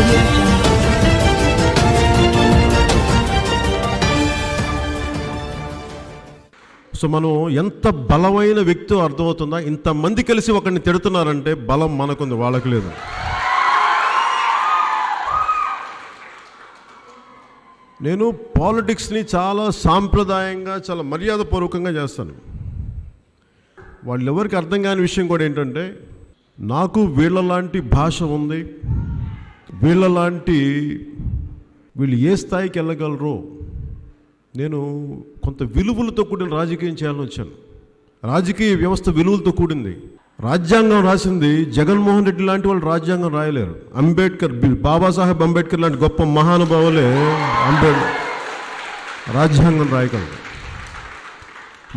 audio jungle. So మనం ఎంత బలమైన వ్యక్తి అర్థమవుతుందా? ఇంతమంది కలిసి ఒకరిని తిడుతున్నారంటే బలం మనకుంది, వాళ్ళకి లేదు. నేను పాలిటిక్స్ని చాలా సాంప్రదాయంగా, చాలా మర్యాదపూర్వకంగా చేస్తాను. వాళ్ళు ఎవరికి అర్థం కాని విషయం కూడా ఏంటంటే, నాకు వీళ్ళలాంటి భాష ఉంది, వీళ్ళు ఏ స్థాయికి వెళ్ళగలరో, నేను కొంత విలువలతో కూడిన రాజకీయం చేయాలని వచ్చాను. రాజకీయ వ్యవస్థ విలువలతో కూడింది. రాజ్యాంగం రాసింది జగన్మోహన్ రెడ్డి లాంటి వాళ్ళు రాజ్యాంగం రాయలేరు. అంబేద్కర్, బాబాసాహెబ్ అంబేద్కర్ లాంటి గొప్ప మహానుభావులే రాజ్యాంగం రాయగలరు.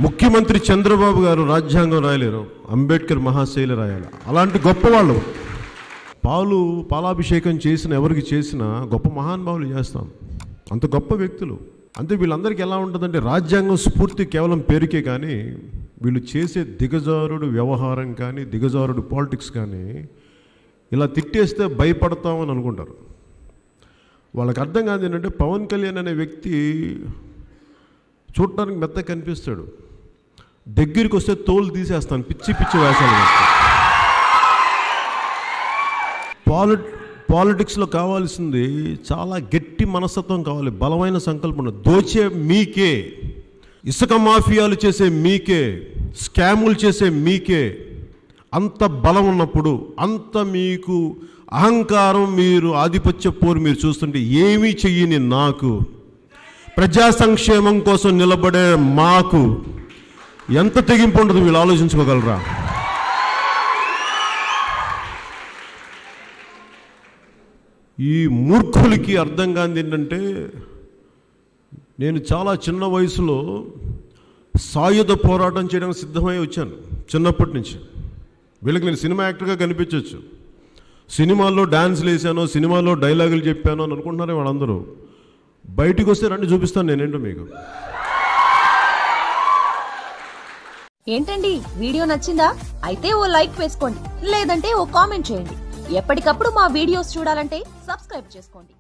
ముఖ్యమంత్రి చంద్రబాబు గారు రాజ్యాంగం రాయలేరు, అంబేద్కర్ మహాశైలి రాయాలి. అలాంటి గొప్పవాళ్ళు పాలాభిషేకం చేసిన ఎవరికి చేసినా గొప్ప మహానుభావులు చేస్తాం. అంత గొప్ప వ్యక్తులు. అంతే వీళ్ళందరికీ ఎలా ఉంటుందంటే, రాజ్యాంగం స్ఫూర్తి కేవలం పేరుకే, కానీ వీళ్ళు చేసే దిగజారుడు వ్యవహారం కానీ, దిగజారుడు పాలిటిక్స్ కానీ, ఇలా తిట్టేస్తే భయపడతామని అనుకుంటారు. వాళ్ళకి అర్థం కాదు ఏంటంటే, పవన్ కళ్యాణ్ అనే వ్యక్తి చూడటానికి మెత్తగా కనిపిస్తాడు, దగ్గరికి వస్తే తోలు తీసేస్తాను, పిచ్చి పిచ్చి వేషాలు వేస్తాను. పాలిటిక్స్లో కావాల్సింది చాలా గట్టి మనస్తత్వం కావాలి, బలమైన సంకల్పం. దోచే మీకే, ఇసుక మాఫియాలు చేసే మీకే, స్కాములు చేసే మీకే అంత బలం ఉన్నప్పుడు, అంత మీకు అహంకారం, మీరు ఆధిపత్య పోరు మీరు చూస్తుంటే, ఏమీ చెయ్యని నాకు, ప్రజా సంక్షేమం కోసం నిలబడే మాకు ఎంత తెగింపు ఉండదు, వీళ్ళు ఆలోచించుకోగలరా? ఈ మూర్ఖులకి అర్థం కానిది ఏంటంటే, నేను చాలా చిన్న వయసులో సాయుధ పోరాటం చేయడానికి సిద్ధమై వచ్చాను చిన్నప్పటి నుంచి. వీళ్ళకి నేను సినిమా యాక్టర్గా కనిపించవచ్చు, సినిమాల్లో డ్యాన్స్లు వేసాను, సినిమాల్లో డైలాగులు చెప్పాను అని అనుకుంటున్నారే వాళ్ళందరూ. బయటికి వస్తే రండి, చూపిస్తాను నేనేంటో మీకు. ఏంటండి, వీడియో నచ్చిందా? అయితే ఓ లైక్ వేసుకోండి, లేదంటే ఓ కామెంట్ చేయండి. ఎప్పటికప్పుడు మా వీడియోస్ చూడాలంటే సబ్స్క్రైబ్ చేసుకోండి.